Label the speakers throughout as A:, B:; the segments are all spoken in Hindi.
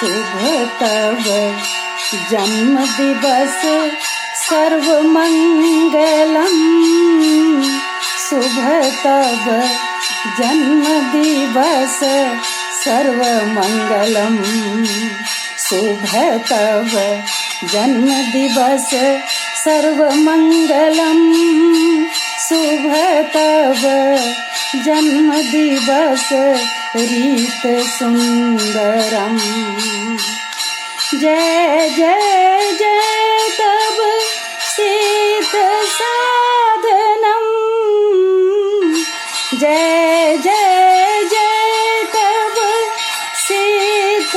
A: शुभ तव जन्म दिवस सर्वमंगलम। शुभ तव जन्म दिवस सर्वमंगलम। शुभ तव जन्म दिवस सर्वमंगलम। शुभ तव जन्म दिवस रीत सुंदरम। जय जय जय तव सीत साधनम। जय जय जय तव सीत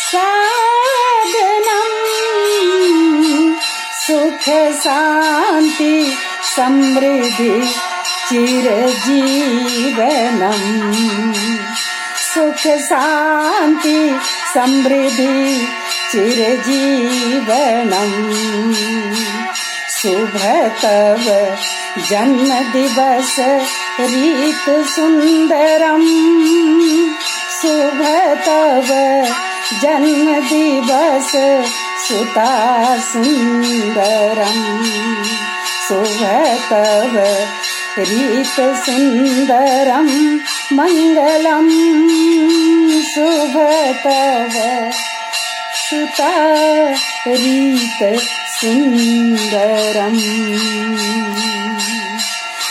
A: साधनम। सुख शांति समृद्धि चिरजीवनम। सुख शांति समृद्धि चिरजीवनम। शुभ तव जन्म दिवस रीत सुंदरम। शुभ तव जन्म दिवस सुता सुंदरम। शुभ तव रीत सुंदरम मंगलम। शुभ तव सुता रीत सुंदरम।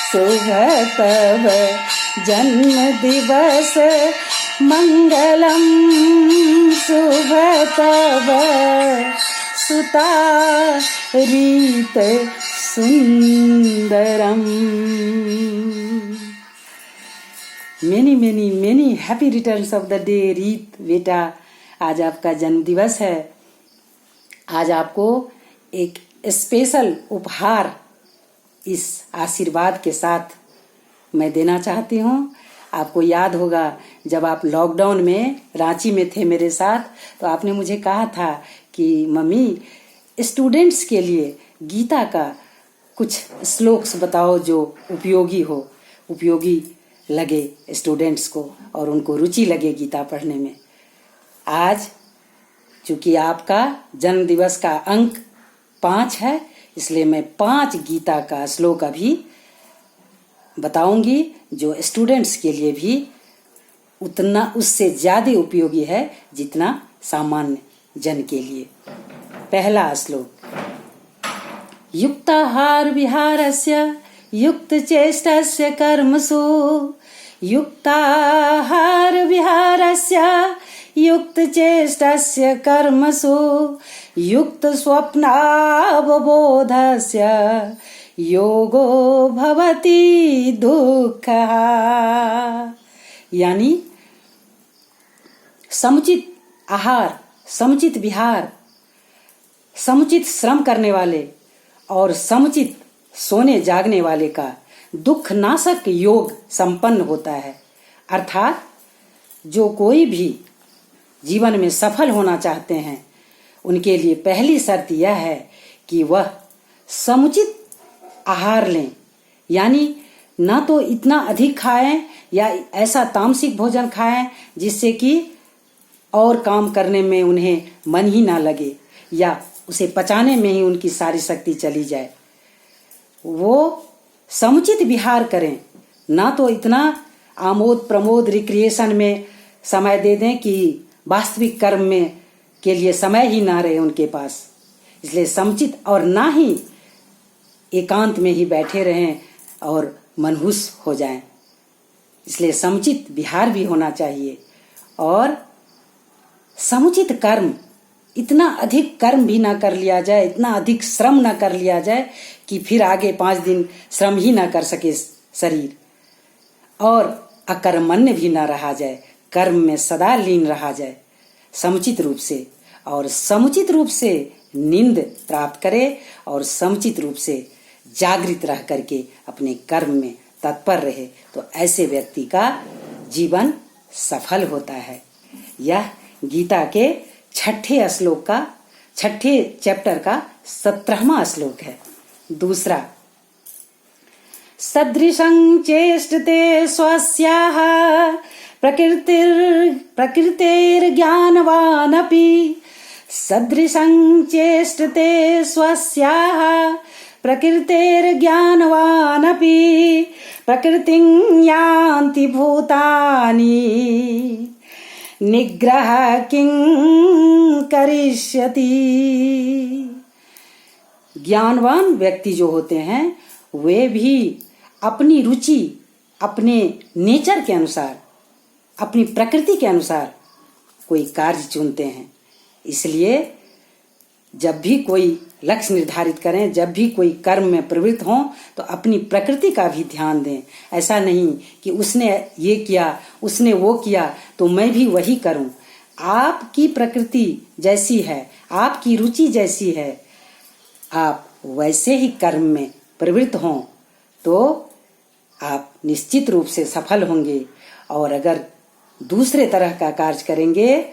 A: शुभ तव जन्म दिवस मंगलम। शुभ तव सुता रीत Sundaram. Many happy returns of the day रीत बेटा। आज आपका जन्म दिवस है। आज आपको एक स्पेशल उपहार इस आशीर्वाद के साथ मैं देना चाहती हूँ। आपको याद होगा जब आप लॉकडाउन में रांची में थे मेरे साथ, तो आपने मुझे कहा था कि मम्मी स्टूडेंट्स के लिए गीता का कुछ श्लोक्स बताओ जो उपयोगी लगे स्टूडेंट्स को और उनको रुचि लगे गीता पढ़ने में। आज चूंकि आपका जन्म दिवस का अंक 5 है, इसलिए मैं 5 गीता का श्लोक अभी बताऊंगी जो स्टूडेंट्स के लिए भी उतना उससे ज्यादा उपयोगी है जितना सामान्य जन के लिए। पहला श्लोक। युक्ताहार विहारस्य युक्त चेष्टस्य कर्मसु। युक्ताहार विहारस्य युक्त चेष्टस्य कर्मसु। युक्त स्वप्नावबोधस्य योगो भवति दुःखः। यानी समुचित आहार, समुचित विहार, समुचित श्रम करने वाले और समुचित सोने जागने वाले का दुख नाशक योग संपन्न होता है। अर्थात जो कोई भी जीवन में सफल होना चाहते हैं उनके लिए पहली शर्त यह है कि वह समुचित आहार लें। यानी ना तो इतना अधिक खाएं या ऐसा तामसिक भोजन खाएं जिससे कि और काम करने में उन्हें मन ही ना लगे या उसे पचाने में ही उनकी सारी शक्ति चली जाए। वो समुचित विहार करें, ना तो इतना आमोद प्रमोद रिक्रिएशन में समय दे दें कि वास्तविक कर्म में के लिए समय ही ना रहे उनके पास। इसलिए समुचित, और ना ही एकांत में ही बैठे रहें और मनहूस हो जाएं। इसलिए समुचित विहार भी होना चाहिए और समुचित कर्म, इतना अधिक कर्म भी ना कर लिया जाए, इतना अधिक श्रम ना कर लिया जाए कि फिर आगे 5 दिन श्रम ही ना कर सके शरीर, और अकर्मण्य भी ना रहा जाए, कर्म में सदा लीन रहा जाए समुचित रूप से, और समुचित रूप से नींद प्राप्त करे और समुचित रूप से जागृत रह करके अपने कर्म में तत्पर रहे, तो ऐसे व्यक्ति का जीवन सफल होता है। यह गीता के 6ठे श्लोक का 6ठे चैप्टर का 17वां श्लोक है। दूसरा, सदृशं चेष्टते स्वस्याः प्रकृतेर्ज्ञानवानपि सदृशं चेष्टते स्वस्याः प्रकृतेर्ज्ञानवानपि प्रकृतिं यान्ति भूतानि निग्रह किं करिष्यति। ज्ञानवान व्यक्ति जो होते हैं वे भी अपनी रुचि, अपने नेचर के अनुसार, अपनी प्रकृति के अनुसार कोई कार्य चुनते हैं। इसलिए जब भी कोई लक्ष्य निर्धारित करें, जब भी कोई कर्म में प्रवृत्त हों तो अपनी प्रकृति का भी ध्यान दें। ऐसा नहीं कि उसने ये किया, उसने वो किया तो मैं भी वही करूं। आपकी प्रकृति जैसी है, आपकी रुचि जैसी है, आप वैसे ही कर्म में प्रवृत्त हों तो आप निश्चित रूप से सफल होंगे। और अगर दूसरे तरह का कार्य करेंगे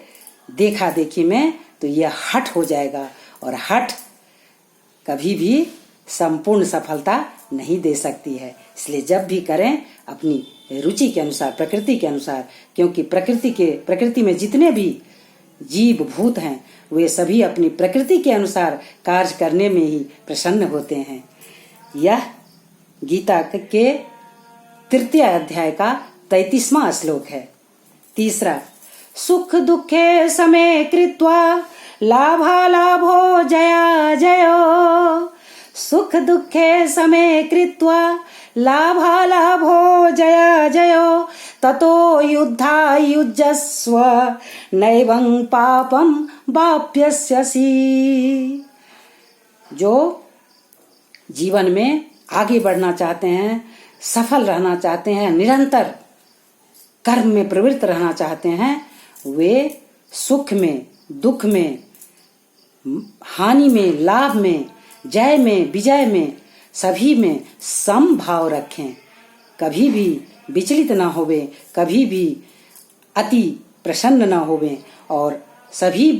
A: देखा देखी में तो यह हठ हो जाएगा, और हठ कभी भी संपूर्ण सफलता नहीं दे सकती है। इसलिए जब भी करें अपनी रुचि के अनुसार, प्रकृति के अनुसार, क्योंकि प्रकृति में जितने भी जीव भूत हैं वे सभी अपनी प्रकृति के अनुसार कार्य करने में ही प्रसन्न होते हैं। यह गीता के 3 अध्याय का 33वां श्लोक है। तीसरा, सुख दुखे समे कृत्वा लाभालाभो जया जयो। सुख दुखे समे कृत्वा लाभालाभो जया जयो ततो युद्धा युजस्व नैवं पापं वाप्यस्यसि। जो जीवन में आगे बढ़ना चाहते हैं, सफल रहना चाहते हैं, निरंतर कर्म में प्रवृत्त रहना चाहते हैं, वे सुख में, दुख में, हानि में, लाभ में, जय में, विजय में, सभी में समभाव रखें। कभी भी विचलित ना होवे, कभी भी अति प्रसन्न ना होवे, और सभी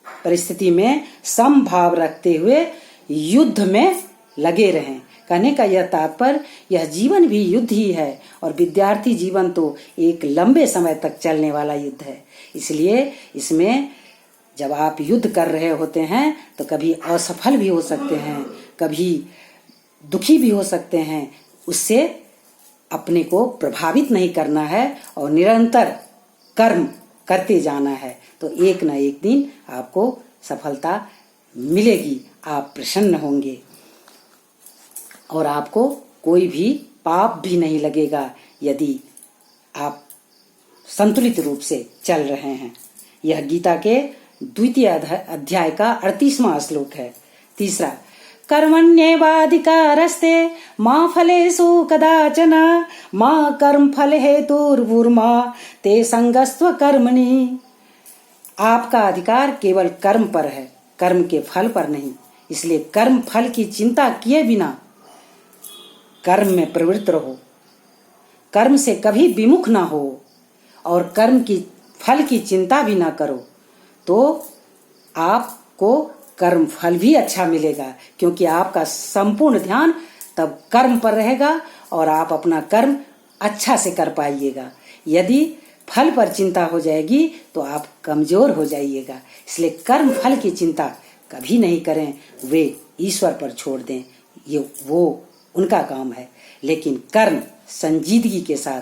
A: परिस्थिति में समभाव रखते हुए युद्ध में लगे रहें। कहने का यह तात्पर्य, यह जीवन भी युद्ध ही है, और विद्यार्थी जीवन तो एक लंबे समय तक चलने वाला युद्ध है। इसलिए इसमें जब आप युद्ध कर रहे होते हैं तो कभी असफल भी हो सकते हैं, कभी दुखी भी हो सकते हैं। उससे अपने को प्रभावित नहीं करना है और निरंतर कर्म करते जाना है, तो एक न एक दिन आपको सफलता मिलेगी, आप प्रसन्न होंगे और आपको कोई भी पाप भी नहीं लगेगा यदि आप संतुलित रूप से चल रहे हैं। यह गीता के 2 अध्याय का 38वां श्लोक है। तीसरा, कर्मण्येवाधिकारस्ते मा फलेषु कदाचन मा कर्म फल हेतुर्भुर्मा ते संगस्त्व कर्मणि। आपका अधिकार केवल कर्म पर है, कर्म के फल पर नहीं। इसलिए कर्म फल की चिंता किए बिना कर्म में प्रवृत्त रहो, कर्म से कभी विमुख ना हो और कर्म की फल की चिंता भी ना करो, तो आपको कर्म फल भी अच्छा मिलेगा, क्योंकि आपका संपूर्ण ध्यान तब कर्म पर रहेगा और आप अपना कर्म अच्छा से कर पाइएगा। यदि फल पर चिंता हो जाएगी तो आप कमजोर हो जाइएगा। इसलिए कर्म फल की चिंता कभी नहीं करें, वे ईश्वर पर छोड़ दें, ये वो उनका काम है। लेकिन कर्म संजीदगी के साथ,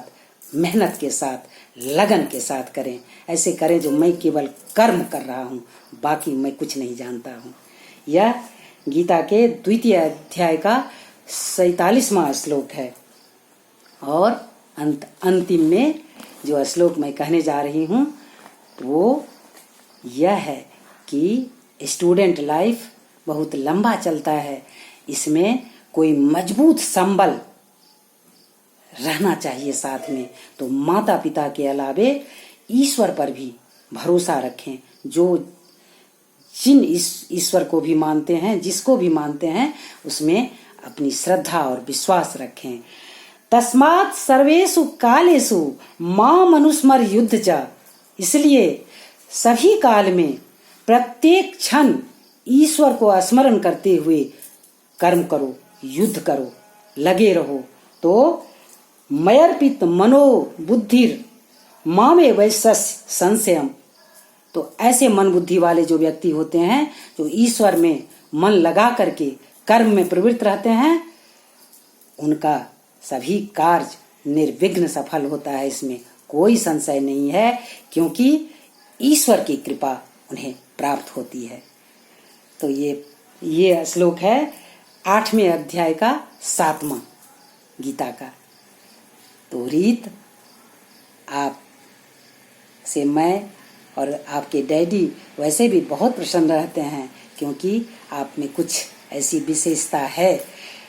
A: मेहनत के साथ, लगन के साथ करें। ऐसे करें जो मैं केवल कर्म कर रहा हूँ, बाकी मैं कुछ नहीं जानता हूँ। यह गीता के 2 अध्याय का 47वां श्लोक है। और अंतिम में जो श्लोक मैं कहने जा रही हूँ वो यह है कि स्टूडेंट लाइफ बहुत लंबा चलता है, इसमें कोई मजबूत संबल रहना चाहिए साथ में। तो माता पिता के अलावे ईश्वर पर भी भरोसा रखें। जो जिन ईश्वर को भी मानते हैं, जिसको भी मानते हैं, उसमें अपनी श्रद्धा और विश्वास रखें। तस्मात् सर्वेषु कालेषु मां मनुस्मर युद्ध च। इसलिए सभी काल में प्रत्येक क्षण ईश्वर को स्मरण करते हुए कर्म करो, युद्ध करो, लगे रहो। तो मयर्पित मनो बुद्धिर मामे वैश्यस्य संशयम। तो ऐसे मन बुद्धि वाले जो व्यक्ति होते हैं, जो ईश्वर में मन लगा करके कर्म में प्रवृत्त रहते हैं, उनका सभी कार्य निर्विघ्न सफल होता है। इसमें कोई संशय नहीं है, क्योंकि ईश्वर की कृपा उन्हें प्राप्त होती है। तो ये श्लोक है 8वें अध्याय का 7वां गीता का। तो रीत, आप से मैं और आपके डैडी वैसे भी बहुत प्रसन्न रहते हैं, क्योंकि आप में कुछ ऐसी विशेषता है।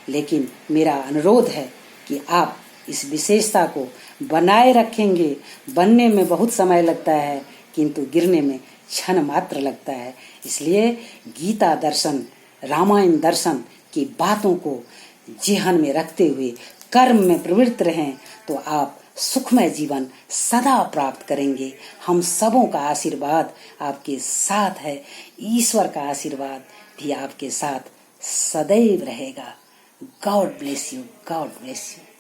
A: लेकिन मेरा अनुरोध है कि आप इस विशेषता को बनाए रखेंगे। बनने में बहुत समय लगता है, किंतु गिरने में क्षण मात्र लगता है। इसलिए गीता दर्शन, रामायण दर्शन की बातों को जेहन में रखते हुए कर्म में प्रवृत्त रहें, तो आप सुखमय जीवन सदा प्राप्त करेंगे। हम सबों का आशीर्वाद आपके साथ है। ईश्वर का आशीर्वाद भी आपके साथ सदैव रहेगा। God bless you, God bless you.